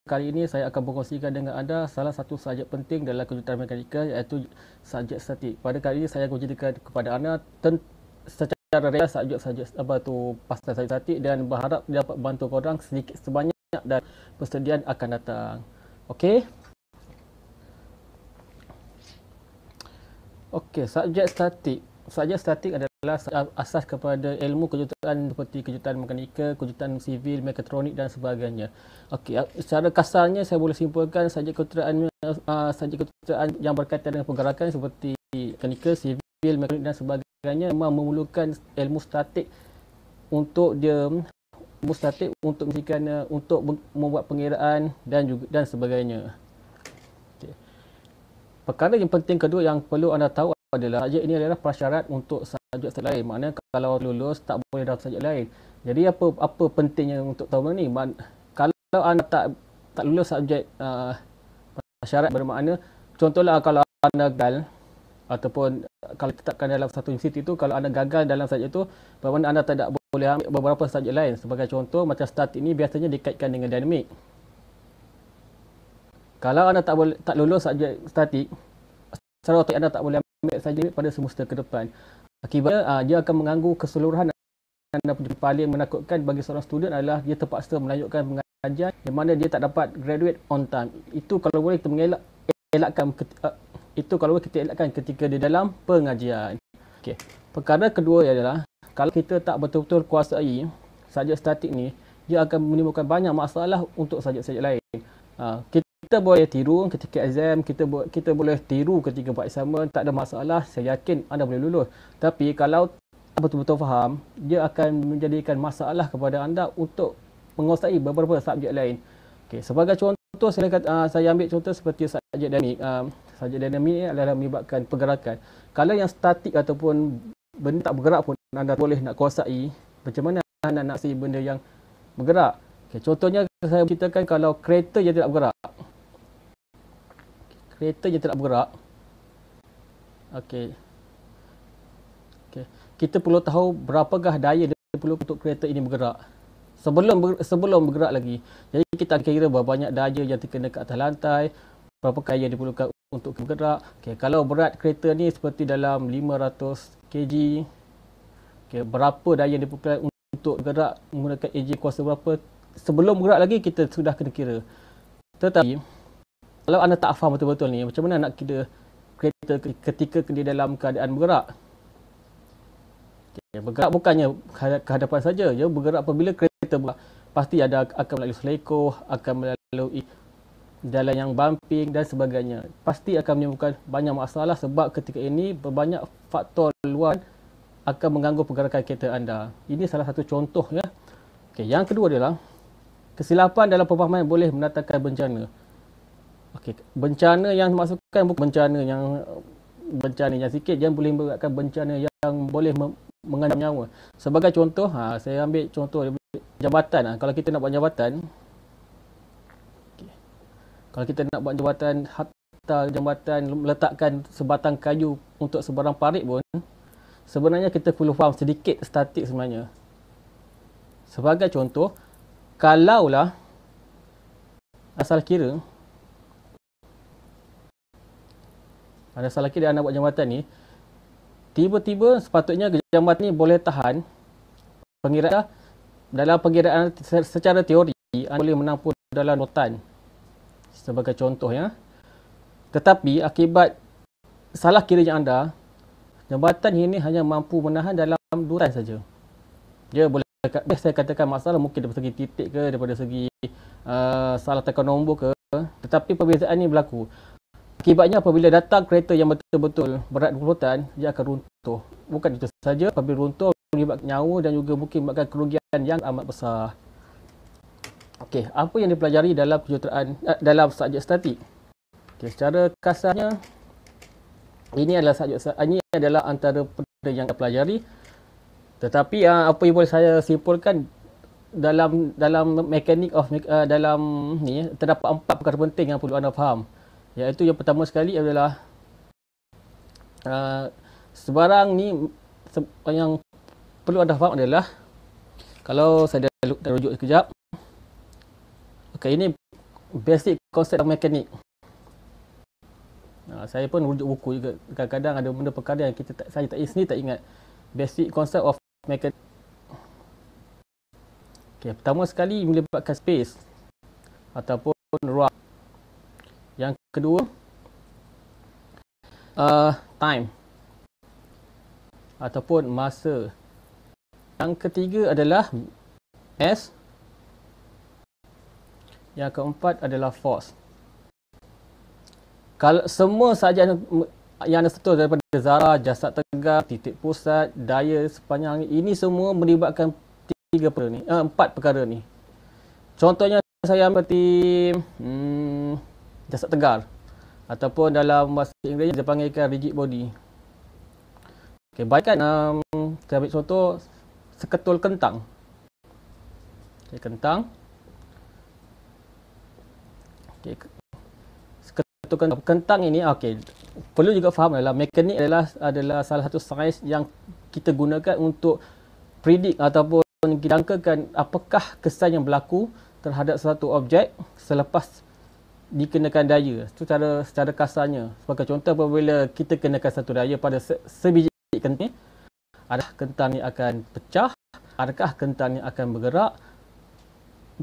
kali ini saya akan berkongsikan dengan anda salah satu subjek penting dalam kejuruteraan mekanikal, iaitu subjek statik. Pada kali ini saya akan ceritakan kepada anda secara real subjek pasal subjek statik, dan berharap dapat bantu korang sedikit sebanyak dan persediaan akan datang. Okey. Okey, subjek statik. Subjek statik adalah asas kepada ilmu kejuruteraan seperti kejuruteraan mekanikal, kejuruteraan sivil, mekatronik dan sebagainya. Okey, secara kasarnya saya boleh simpulkan subjek kejuruteraan yang berkaitan dengan pergerakan seperti mekanikal, sivil, mekatronik dan sebagainya memang memerlukan ilmu statik untuk untuk membuat pengiraan dan sebagainya. Okay. Perkara yang penting kedua yang perlu anda tahu adalah subjek ini adalah prasyarat untuk subjek lain. Maknanya kalau lulus tak boleh dapat subjek lain. Jadi apa pentingnya untuk tahu ni? Kalau anda tak lulus subjek prasyarat, bermakna contohlah kalau anda gagal ataupun kalau ditetapkan dalam satu institusi itu, kalau anda gagal dalam subjek itu, bermakna anda tidak boleh ambil beberapa subjek lain. Sebagai contoh, macam statik ini biasanya dikaitkan dengan dinamik. Kalau anda tak lulus subjek statik, secara otomatik anda tak boleh ambil subjek pada semester ke depan. Akibatnya dia akan mengganggu keseluruhan anda. Paling menakutkan bagi seorang student adalah dia terpaksa melanjutkan pengajian di mana dia tak dapat graduate on time. Itu kalau boleh kita elakkan ketika di dalam pengajian. Okey. Perkara kedua adalah kalau kita tak betul-betul kuasai subjek statik ni, dia akan menimbulkan banyak masalah untuk subjek-subjek lain. Kita boleh tiru ketika exam, kita boleh tiru ketika buat assignment, tak ada masalah, saya yakin anda boleh lulus. Tapi kalau betul-betul faham, dia akan menjadikan masalah kepada anda untuk menguasai beberapa subjek lain. Okay, sebagai contoh, saya ambil contoh seperti subjek dinamik. Subjek dinamik ni adalah melibatkan pergerakan. Kalau yang statik ataupun benda tak bergerak pun anda boleh nak kuasai, macam mana anda nak kuasai benda yang bergerak. Okay, contohnya saya ceritakan kalau kereta yang tidak bergerak. Okey. Kita perlu tahu berapakah daya dia perlu untuk kereta ini bergerak sebelum bergerak lagi. Jadi kita kira berapa banyak daya yang terkena ke atas lantai, berapa daya yang diperlukan untuk bergerak. Okey, kalau berat kereta ni seperti dalam 500 kg, okey, berapa daya yang diperlukan untuk bergerak menggunakan AJ kuasa berapa, sebelum bergerak lagi kita sudah kena kira. Tetapi kalau anda tak faham betul-betul ni, macam mana nak kira kereta ketika di dalam keadaan bergerak? Okay, bergerak bukannya ke hadapan saja, dia bergerak apabila kereta bergerak. Pasti akan melalui selekoh, akan melalui jalan yang bumping dan sebagainya. Pasti akan menimbulkan banyak masalah sebab ketika ini berbanyak faktor luar akan mengganggu pergerakan kereta anda. Ini salah satu contoh ya. Okay, yang kedua adalah kesilapan dalam pemahaman boleh mendatangkan bencana. Okey, bencana yang dimaksudkan bukan bencana yang sikit, yang boleh menyebabkan bencana yang boleh mengancam nyawa. Sebagai contoh, saya ambil contoh jambatan. Kalau kita nak buat jambatan, kalau kita nak buat jambatan, meletakkan sebatang kayu untuk sebarang parit pun, sebenarnya kita perlu faham sedikit statik sebenarnya. Sebagai contoh, kalaulah asal kira anda buat jambatan ni, tiba-tiba sepatutnya jambatan ni boleh tahan pengiraan. Dalam pengiraan secara teori anda boleh menampung dalam 2 tan sebagai contoh ya. Tetapi akibat salah kiranya anda, jambatan ini hanya mampu menahan dalam 2 tan saja. Dia boleh, saya katakan masalah mungkin daripada segi titik ke, daripada segi salah tekan nombor ke, tetapi perbezaan ini berlaku. Akibatnya apabila datang kereta yang betul-betul berat 20 tan, dia akan runtuh. Bukan itu saja, apabila runtuh menyebabkan nyawa dan juga mungkin menyebabkan kerugian yang amat besar. Okey, apa yang dipelajari dalam kejuruteraan dalam subjek statik? Okey, secara kasarnya ini adalah antara benda yang kita pelajari. Tetapi apa yang boleh saya simpulkan dalam mekanik dalam ni terdapat 4 perkara penting yang perlu anda faham. Iaitu yang pertama sekali adalah sebarang ni yang perlu anda faham adalah, kalau saya dah rujuk sekejap. Okey, ini basic konsep mekanik. Saya pun rujuk buku juga. Kadang-kadang ada benda perkara yang saya sendiri tak ingat. Basic concept of mechanics. Okay, pertama sekali melibatkan space ataupun ruang. Yang kedua, time ataupun masa. Yang ketiga adalah mass. Yang keempat adalah force. Kalau semua sahaja yang ada setul daripada zarah, jasad tegar, titik pusat, daya sepanjang ini semua melibatkan empat perkara ni. Contohnya saya ambil seperti jasad tegar ataupun dalam bahasa Inggeris dia panggilkan rigid body. Okey, bayangkan kita ambil contoh seketul kentang. Okay, kentang. Okay, kentang ini perlu juga faham adalah mekanik adalah salah satu sains yang kita gunakan untuk predict ataupun jangkakan apakah kesan yang berlaku terhadap satu objek selepas dikenakan daya. Itu secara kasarnya. Sebagai contoh, apabila kita kenakan satu daya pada sebiji kentang, adakah kentang ni akan pecah, adakah kentang ni akan bergerak,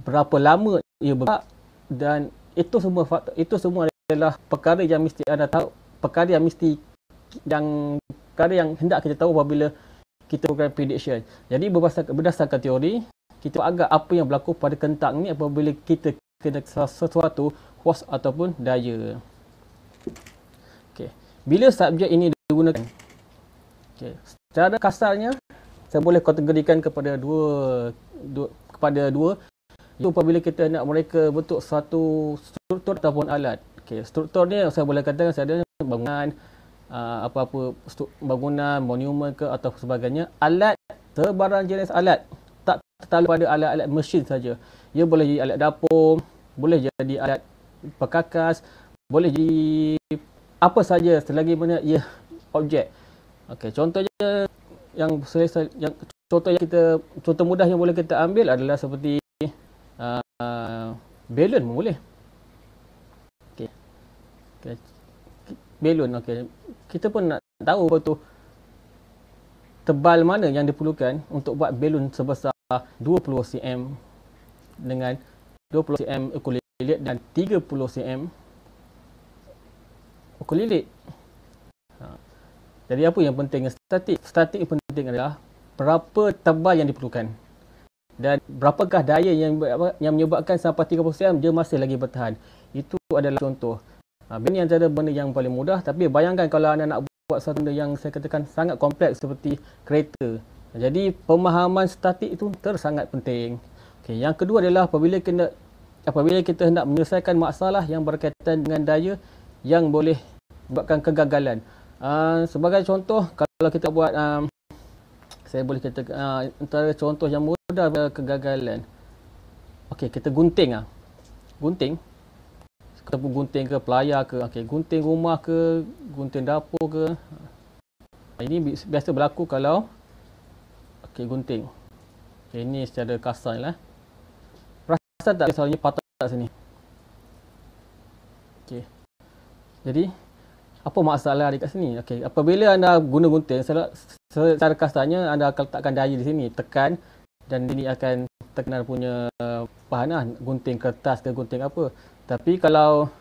berapa lama ia bergerak, dan itu semua adalah perkara yang mesti anda tahu, perkara yang hendak kita tahu apabila kita program prediction. Jadi berdasarkan teori, kita agak apa yang berlaku pada kentang ni apabila kita kena sesuatu force ataupun daya. Okey. Bila subjek ini digunakan? Okey. Secara kasarnya saya boleh kategorikan kepada dua. Itu apabila kita nak mereka bentuk satu struktur ataupun alat. Okay, struktur ni saya boleh katakan ada bangunan, apa-apa bangunan, monumen ke atau sebagainya. Alat, sebarang jenis alat. Tak terlalu pada alat-alat mesin saja. Ia boleh jadi alat dapur, boleh jadi alat perkakas, boleh jadi apa saja selagi mana ia objek. Okey, contohnya contoh mudah yang boleh kita ambil adalah seperti balon pun boleh. Okey. Balon, okey. Kita pun nak tahu apa tu tebal mana yang diperlukan untuk buat balon sebesar 20 cm dengan 20 cm ukur lilit dan 30 cm ukur lilit. Jadi apa yang penting? Statik yang penting adalah berapa tebal yang diperlukan dan berapakah daya yang menyebabkan sampai 30 cm dia masih lagi bertahan. Itu adalah contoh. Ini antara benda yang paling mudah, tapi bayangkan kalau anda nak buat satu benda yang saya katakan sangat kompleks seperti kereta. Jadi pemahaman statik itu sangat penting. Okey, yang kedua adalah apabila kita hendak menyelesaikan masalah yang berkaitan dengan daya yang boleh menyebabkan kegagalan. Sebagai contoh, kalau kita buat saya boleh katakan antara contoh yang mudah kegagalan. Okey, kita gunting. Gunting. Kita pun gunting ke pelayar ke, gunting rumah ke, gunting dapur ke. Ini biasa berlaku kalau gunting. Ini secara kasar lah. Perasan tak misalnya patah kat sini. Jadi apa masalah di kat sini? Apabila anda guna gunting, secara kasarnya anda akan letakkan daya di sini, tekan, dan ini akan tekan punya bahan gunting kertas ke gunting apa. Tapi kalau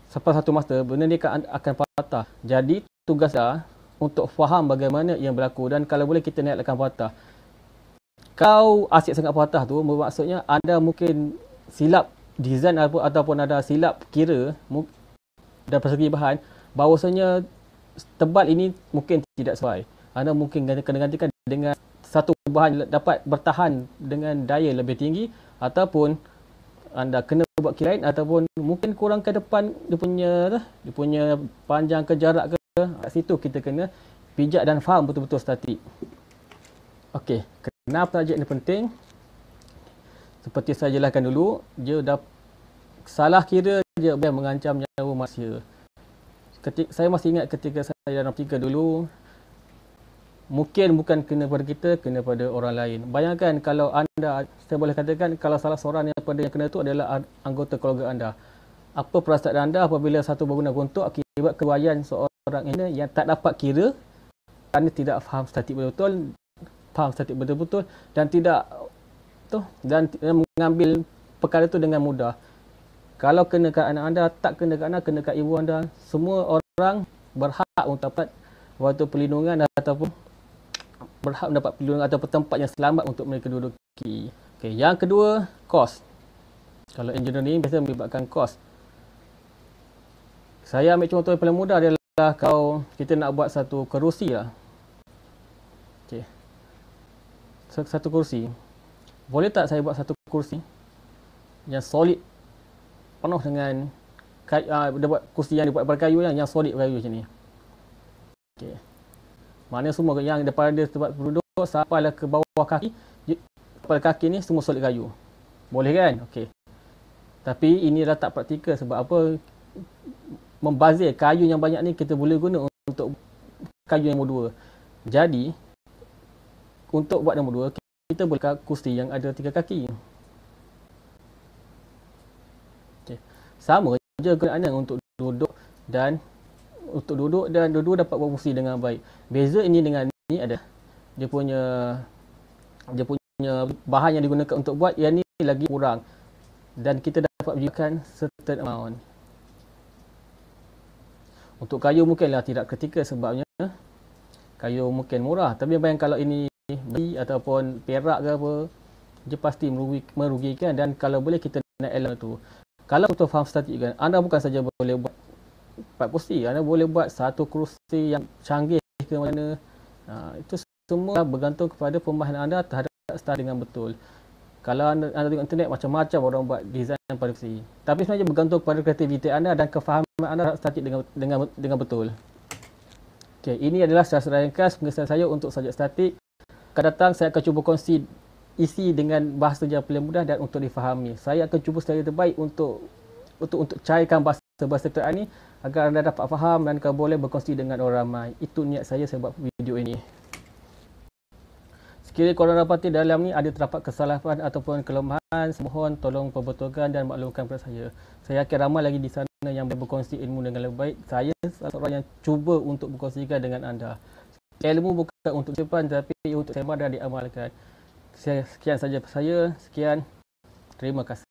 sampai satu masa benda ni akan patah. Jadi tugas anda untuk faham bagaimana yang berlaku, dan kalau boleh kita naikkan patah. Kau asyik sangat patah tu bermaksudnya anda mungkin silap design ataupun ada silap kira dari segi bahan, bahawasanya tebal ini mungkin tidak sesuai. Anda mungkin kena gantikan dengan satu bahan dapat bertahan dengan daya lebih tinggi, ataupun anda kena buat kira lain, ataupun mungkin kurang ke depan dia punya panjang ke jarak ke. Kat situ kita kena pijak dan faham betul-betul statik. Okey, kenapa subjek ini penting? Seperti saya jelaskan dulu, dia dah salah kira dia boleh mengancam nyawa manusia. Saya masih ingat ketika saya dalam 3 dulu, Mungkin bukan kena pada kita, kena pada orang lain. Bayangkan kalau anda, saya boleh katakan, kalau salah seorang daripada yang kena itu adalah anggota keluarga anda. Apa perasaan anda apabila satu bangunan runtuh akibat keruaian seorang ini yang tak dapat kira kerana tidak faham statik betul-betul dan tidak dan mengambil perkara itu dengan mudah. Kalau kena kat anak anda, tak kena kat anak, kena kat ibu anda, semua orang berhak untuk dapat waktu perlindungan ataupun berhak mendapat perlindungan atau tempat yang selamat untuk mereka duduki. Okey, yang kedua, kos. Kalau engineering biasa melibatkan kos. Saya ambil contoh yang paling mudah adalah kalau kita nak buat satu kerusi lah. Okey. Satu kerusi. Boleh tak saya buat satu kerusi yang solid, penuh dengan dia buat kerusi yang dibuat daripada kayu yang solid kayu macam ni. Okey. Maknanya semua yang daripada tempat duduk sampailah ke bawah kaki, pada kaki ni semua solid kayu. Boleh kan? Okey. Tapi ini dah tak praktikal sebab apa? Membazir kayu yang banyak ni kita boleh guna untuk kayu yang nombor 2. Jadi untuk buat nombor 2 kita boleh kerusi yang ada 3 kaki. Okay. Sama je gunaannya untuk duduk dan dua-dua dapat berfungsi dengan baik. Beza ini dengan ni ada dia punya bahan yang digunakan untuk buat yang ni lagi kurang dan kita dapat berikan certain amount. Untuk kayu mungkinlah tidak kritikal sebabnya kayu mungkin murah, tapi bayang kalau ini besi ataupun perak ke apa, dia pasti merugikan. Dan kalau boleh kita nak elak tu. Kalau untuk faham statik kan, anda bukan saja boleh buat 4 kursi, anda boleh buat satu kursi yang canggih ke mana. Itu semua bergantung kepada pemahaman anda terhadap statik dengan betul. Kalau anda tengok internet, macam-macam orang buat design pada kursi. Tapi sebenarnya bergantung kepada kreativiti anda dan kefahaman anda statik dengan betul. Okey, ini adalah secara ringkas pengesahan saya untuk subjek statik. Akan datang saya akan cuba kongsi isi dengan bahasa yang paling mudah dan untuk difahami. Saya akan cuba secara terbaik untuk cairkan bahasa Quran ini agar anda dapat faham dan kalau boleh berkongsi dengan orang ramai. Itu niat saya buat video ini. Sekiranya korang dapati dalam ni ada terdapat kesalahan ataupun kelemahan, mohon tolong perbetulkan dan maklumkan kepada saya. Saya yakin ramai lagi di sana yang berkongsi ilmu dengan lebih baik. Saya salah seorang yang cuba untuk berkongsikan dengan anda. Ilmu bukan untuk simpan tapi untuk sebar dan diamalkan. Sekian saja saya. Sekian. Terima kasih.